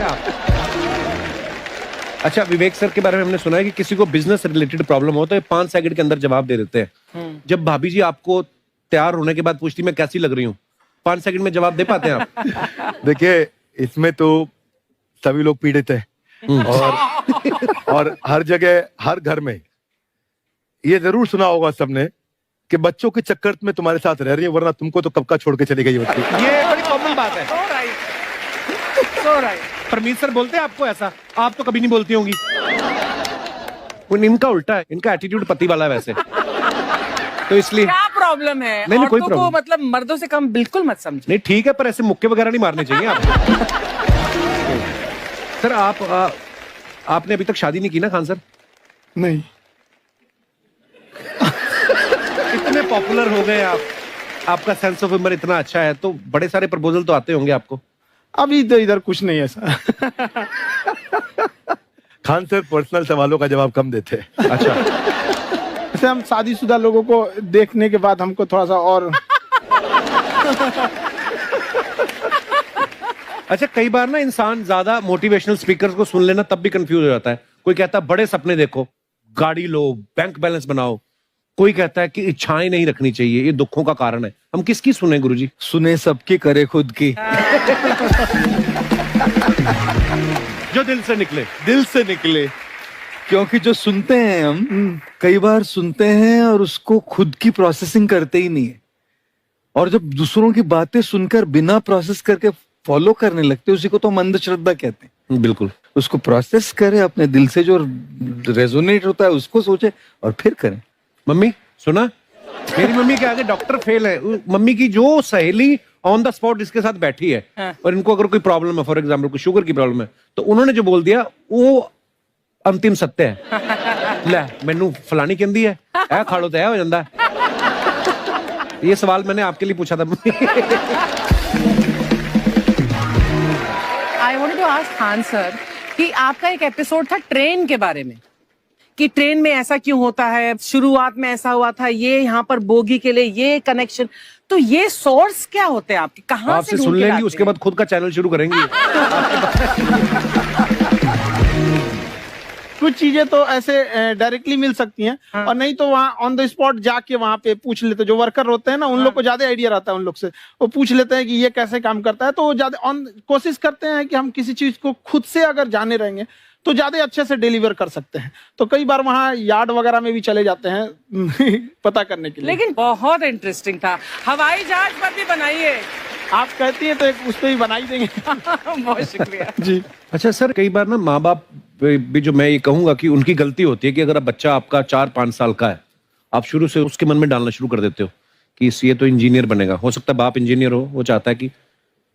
आप। अच्छा, विवेक सर के बारे में हमने सुना है कि किसी को बिजनेस रिलेटेड प्रॉब्लम हो तो ये 5 सेकंड के अंदर जवाब दे देते हैं। जब भाभी जी आपको तैयार होने के बाद पूछती मैं कैसी लग रही हूँ, 5 सेकंड में जवाब दे पाते हैं आप? देखिए, इसमें तो सभी लोग पीड़ित हैं और हर जगह, हर घर में ये जरूर सुना होगा सबने कि बच्चों के चक्कर में तुम्हारे साथ रह रही है, वरना तुमको तो कब का छोड़ के चली गई होती। ये बड़ी कॉमन बात है। So right. परमीत सर बोलते हैं आपको ऐसा? आप तो कभी नहीं बोलती होंगी। इनका उल्टा है, इनका एटीट्यूड पति वाला है वैसे, तो इसलिए। क्या प्रॉब्लम है? नहीं, कोई औरतों प्रॉब्लम को मतलब मर्दों से कम बिल्कुल मत समझो। नहीं, ठीक है, पर ऐसे मुक्के वगैरह नहीं मारने चाहिए आपको। सर आपने अभी तक शादी नहीं की ना खान सर? नहीं। इतने पॉपुलर हो गए आप, आपका सेंस ऑफ ह्यूमर इतना अच्छा है, तो बड़े सारे प्रपोजल तो आते होंगे आपको। अभी तो इधर कुछ नहीं है सर। खान सर पर्सनल सवालों का जवाब कम देते हैं। अच्छा, जैसे हम शादीशुदा लोगों को देखने के बाद हमको थोड़ा सा और अच्छा, कई बार ना इंसान ज्यादा मोटिवेशनल स्पीकर्स को सुन लेना तब भी कंफ्यूज हो जाता है। कोई कहता है बड़े सपने देखो, गाड़ी लो, बैंक बैलेंस बनाओ। कोई कहता है कि इच्छाएं नहीं रखनी चाहिए, ये दुखों का कारण है। हम किसकी सुने गुरुजी? सुने सबकी, करे खुद की। जो दिल से निकले। दिल से निकले, क्योंकि जो सुनते हैं हम कई बार सुनते हैं और उसको खुद की प्रोसेसिंग करते ही नहीं है, और जब दूसरों की बातें सुनकर बिना प्रोसेस करके फॉलो करने लगते, उसी को तो हम अंधश्रद्धा कहते हैं। बिल्कुल, उसको प्रोसेस करे, अपने दिल से जो रेजोनेट होता है उसको सोचे और फिर करें। मम्मी सुना, मेरी मम्मी के आगे डॉक्टर फेल है। मम्मी की जो सहेली ऑन द स्पॉट इसके साथ बैठी है, और इनको अगर कोई प्रॉब्लम है, फॉर एग्जाम्पल कोई शुगर की प्रॉब्लम है, तो उन्होंने जो बोल दिया वो अंतिम सत्य है। ले मैनू फलानी कहती है, ऐ खाड़ो तो ऐ हो जाता है। ये सवाल मैंने आपके लिए पूछा था। I wanted to ask Khan sir कि आपका एक एपिसोड था ट्रेन के बारे में, कि ट्रेन में ऐसा क्यों होता है, शुरुआत में ऐसा हुआ था, ये यहाँ पर बोगी के लिए ये कनेक्शन, तो ये सोर्स क्या होते हैं आपके, कहाँ से आपसे सुन लेंगी, उसके बाद खुद का चैनल शुरू करेंगी। कुछ चीजें तो ऐसे डायरेक्टली मिल सकती हैं, और नहीं तो वहाँ ऑन द स्पॉट जाके वहाँ पे पूछ लेते, जो वर्कर होते हैं ना, उन लोग को ज्यादा आइडिया रहता है उन लोग से, वो पूछ लेते हैं कि ये कैसे काम करता है, तो वो ज्यादा कोशिश करते हैं कि हम किसी चीज को खुद से अगर जाने रहेंगे तो ज्यादा अच्छे से डिलीवर कर सकते हैं। तो कई बार वहाँ यार्ड वगैरह में भी चले जाते हैं पता करने के लिए। लेकिन बहुत इंटरेस्टिंग था। हवाई जहाज पर भी बनाइए। आप कहती हैं तो एक उस पर भी बना ही देंगे। बहुत शुक्रिया जी। अच्छा सर, कई बार ना माँ बाप भी, जो मैं ये कहूंगा कि उनकी गलती होती है कि अगर बच्चा आपका 4-5 साल का है, आप शुरू से उसके मन में डालना शुरू कर देते हो कि ये तो इंजीनियर बनेगा। हो सकता है बाप इंजीनियर हो, वो चाहता है कि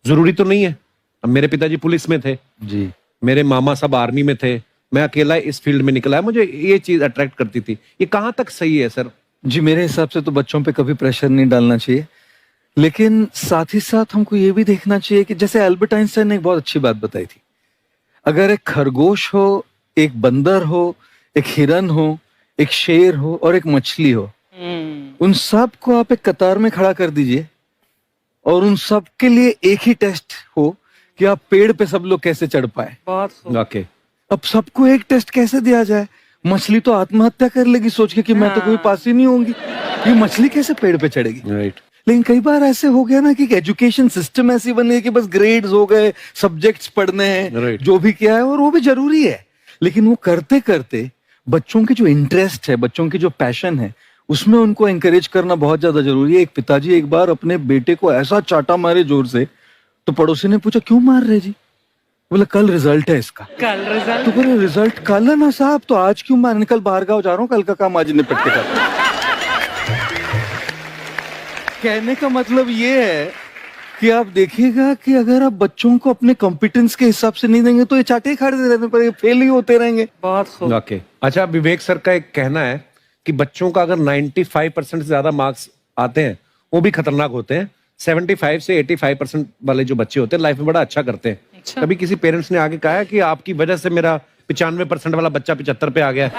जरूरी तो नहीं है। अब मेरे पिताजी पुलिस में थे जी, मेरे मामा सब आर्मी में थे, मैं अकेला इस फील्ड में निकला है, मुझे ये चीज अट्रैक्ट करती थी। ये कहाँ तक सही है सर? जी, मेरे हिसाब से तो बच्चों पे कभी प्रेशर नहीं डालना चाहिए, लेकिन साथ ही साथ हमको ये भी देखना चाहिए कि जैसे एल्बर्ट आइंस्टाइन ने एक बहुत अच्छी बात बताई थी, अगर एक खरगोश हो, एक बंदर हो, एक हिरन हो, एक शेर हो और एक मछली हो, उन सब को आप एक कतार में खड़ा कर दीजिए और उन सब के लिए एक ही टेस्ट हो कि आप पेड़ पे सब लोग कैसे चढ़ पाए। बहुत ओके, अब सबको एक टेस्ट कैसे दिया जाए? मछली तो आत्महत्या कर लेगी सोच के कि मैं तो कोई पास ही नहीं होंगी, ये मछली कैसे पेड़ पे चढ़ेगी? राइट। लेकिन कई बार ऐसे हो गया ना कि एजुकेशन सिस्टम ऐसी बन गई कि बस ग्रेड्स हो गए, सब्जेक्ट्स पढ़ने हैं, Right. जो भी किया है, और वो भी जरूरी है, लेकिन वो करते करते बच्चों की जो इंटरेस्ट है, बच्चों की जो पैशन है, उसमें उनको एंकरेज करना बहुत ज्यादा जरूरी है। एक पिताजी एक बार अपने बेटे को ऐसा चाटा मारे जोर से, तो पड़ोसी ने पूछा क्यों मार रहे जी? बोला कल रिजल्ट है इसका। कल रिजल्ट? तो बोले रिजल्ट कल है ना साहब, तो आज क्यों मारने? कल बाहर गाँव जा रहा हूँ, कल का काम आज निपट के करता। कहने का मतलब ये है कि आप देखिएगा कि अगर आप बच्चों को अपने कॉम्पिटेंस के हिसाब से नहीं देंगे तो ये चाटे खाते रहने पर फेल ही होते रहेंगे। बहुत खूब। ओके, अच्छा, विवेक सर का एक कहना है कि बच्चों का अगर 95% से ज्यादा मार्क्स आते हैं वो भी खतरनाक होते हैं। 75 से 85% वाले जो बच्चे होते हैं लाइफ में बड़ा अच्छा करते हैं। अच्छा। कभी किसी पेरेंट्स ने आगे कहा है कि आपकी वजह से मेरा 95% वाला बच्चा 75 पे आ गया?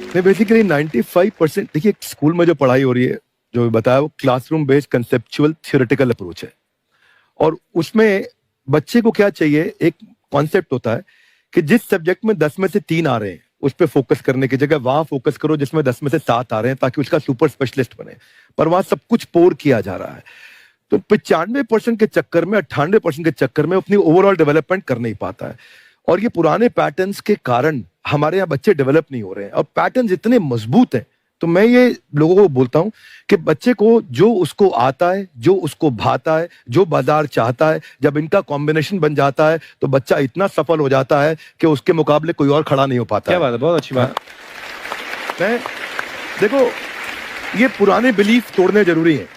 नहीं, बेसिकली 95%, देखिए स्कूल में जो पढ़ाई हो रही है, जो बताया, वो classroom based conceptual theoretical approach है, और उसमें बच्चे को क्या चाहिए, एक कॉन्सेप्ट होता है कि जिस सब्जेक्ट में 10 में से 3 आ रहे हैं उस पर फोकस करने की जगह वहां फोकस करो जिसमें 10 में से 7 आ रहे हैं, ताकि उसका सुपर स्पेशलिस्ट बने। पर वहां सब कुछ पोर किया जा रहा है। तो 95% के चक्कर में, 98% के चक्कर में अपनी ओवरऑल डेवलपमेंट कर नहीं पाता है। और ये पुराने पैटर्न्स के कारण हमारे यहाँ बच्चे डेवलप नहीं हो रहे हैं। और पैटर्न्स इतने मजबूत हैं, तो मैं ये लोगों को बोलता हूं कि बच्चे को जो उसको आता है, जो उसको भाता है, जो बाजार चाहता है, जब इनका कॉम्बिनेशन बन जाता है तो बच्चा इतना सफल हो जाता है कि उसके मुकाबले कोई और खड़ा नहीं हो पाता। क्या बात है, बहुत अच्छी बात। मैं देखो, ये पुराने बिलीफ तोड़ने जरूरी है।